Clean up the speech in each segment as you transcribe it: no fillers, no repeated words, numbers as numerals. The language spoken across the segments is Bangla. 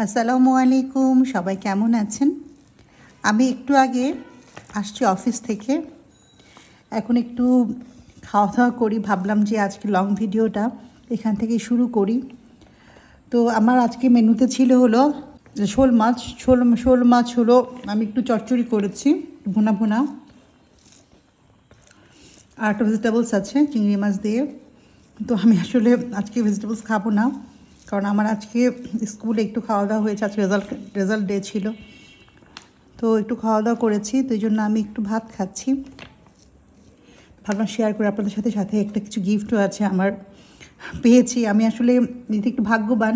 আসসালামু আলাইকুম, সবাই কেমন আছেন? আমি একটু আগে আসছি অফিস থেকে। এখন একটু খাওয়া দাওয়া করি, ভাবলাম যে আজকে লং ভিডিওটা এখান থেকে শুরু করি। তো আমার আজকে মেনুতে ছিল হলো শোল মাছ হলো, আমি একটু চচ্চড়ি করেছি, ভুনা ভুনা, আর একটা ভেজিটেবলস আছে চিংড়ি মাছ দিয়ে। তো আমি আসলে আজকে ভেজিটেবলস খাবো না, কারণ আমার আজকে স্কুলে একটু খাওয়া দাওয়া হয়েছে, আজকে রেজাল্ট ডে ছিল, তো একটু খাওয়া দাওয়া করেছি, তো এই জন্য আমি একটু ভাত খাচ্ছি। ভাবলাম শেয়ার করে আপনাদের সাথে, সাথে একটা কিছু গিফটও আছে আমার পেয়েছি। আমি আসলে এতে একটু ভাগ্যবান,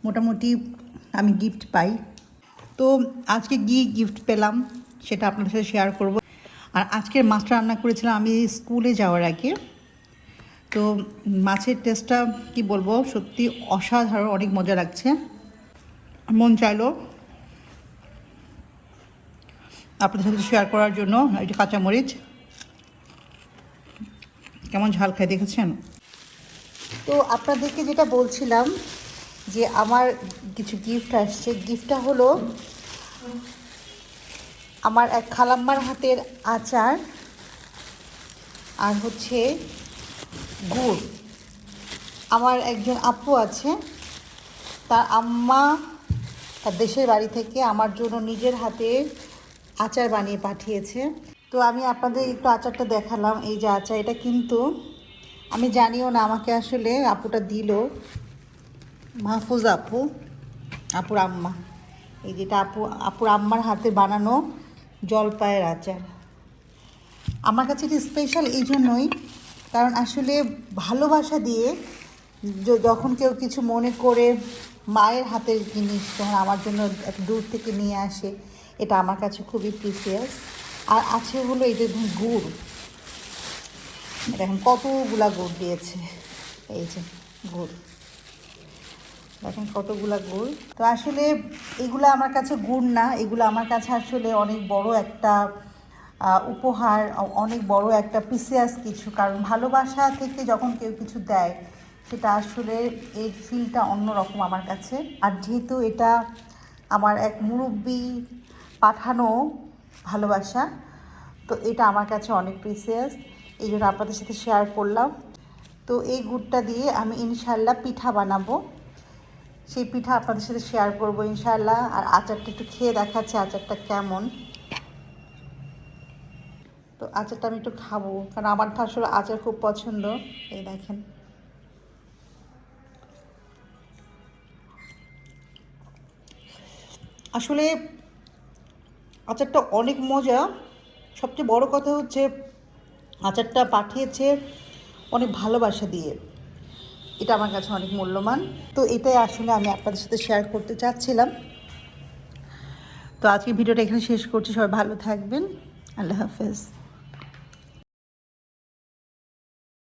মোটামুটি আমি গিফট পাই। তো আজকে গিফট পেলাম সেটা আপনাদের সাথে শেয়ার করব। আর আজকের মাছটা রান্না করেছিলাম আমি স্কুলে যাওয়ার আগে। তো মাছের টেস্টটা কি বলবো, সত্যি অসাধারণ, অনেক মজা লাগছে। মন চাইলো আপনাদের সাথে শেয়ার করার জন্য। এটা কাঁচামরিচ কেমন ঝাল খায় দেখেছেন? তো আপনাদেরকে যেটা বলছিলাম যে আমার কিছু গিফট আসছে। গিফটটা হলো আমার এক খালাম্মার হাতের আচার, আর হচ্ছে গুড়। আমার একজন আপু আছে, তার আম্মা তার দেশের বাড়ি থেকে আমার জন্য নিজের হাতে আচার বানিয়ে পাঠিয়েছে। তো আমি আপনাদের একটু আচারটা দেখালাম। এই যে আচার, এটা কিন্তু আমি জানিও না, আমাকে আসলে আপুটা দিল, মাহফুজ আপুর আম্মা। এই যেটা আপুর আম্মার হাতে বানানো জলপাইয়ের আচার। আমার কাছে এটা স্পেশাল এই জন্যই, কারণ আসলে ভালোবাসা দিয়ে যখন কেউ কিছু মনে করে মায়ের হাতের জিনিস যখন আমার জন্য এত দূর থেকে নিয়ে আসে, এটা আমার কাছে খুবই প্রিসিয়াস। আর আছে হলো এই যে গুড়, দেখেন কতগুলা গুড় দিয়েছে, এই যে গুড় দেখেন কতগুলা গুড়। তো আসলে এগুলো আমার কাছে গুড় না, এগুলো আমার কাছে আসলে অনেক বড় একটা উপহার, অনেক বড় একটা প্রিসিয়াস কিছু। কারণ ভালোবাসা থেকে যখন কেউ কিছু দেয়, সেটা আসলে এর ফিলটা অন্যরকম আমার কাছে। আর যেহেতু এটা আমার এক মুরব্বি পাঠানো ভালোবাসা, তো এটা আমার কাছে অনেক প্রিসিয়াস, এই জন্য আপনাদের সাথে শেয়ার করলাম। তো এই গুড়টা দিয়ে আমি ইনশাল্লাহ পিঠা বানাবো, সেই পিঠা আপনাদের সাথে শেয়ার করবো ইনশাল্লাহ। আর আচারটা একটু খেয়ে দেখাচ্ছে আচারটা কেমন। তো আচারটা আমি একটু খাবো, কারণ আমার তো আসলে আচার খুব পছন্দ। এই দেখেন, আসলে আচারটা অনেক মজা। সবচেয়ে বড় কথা হচ্ছে আচারটা পাঠিয়েছে অনেক ভালোবাসা দিয়ে, এটা আমার কাছে অনেক মূল্যবান। তো এটাই আসলে আমি আপনাদের সাথে শেয়ার করতে চাচ্ছিলাম। তো আজকে ভিডিওটা এখানে শেষ করছি, সবাই ভালো থাকবেন, আল্লাহ হাফেজ।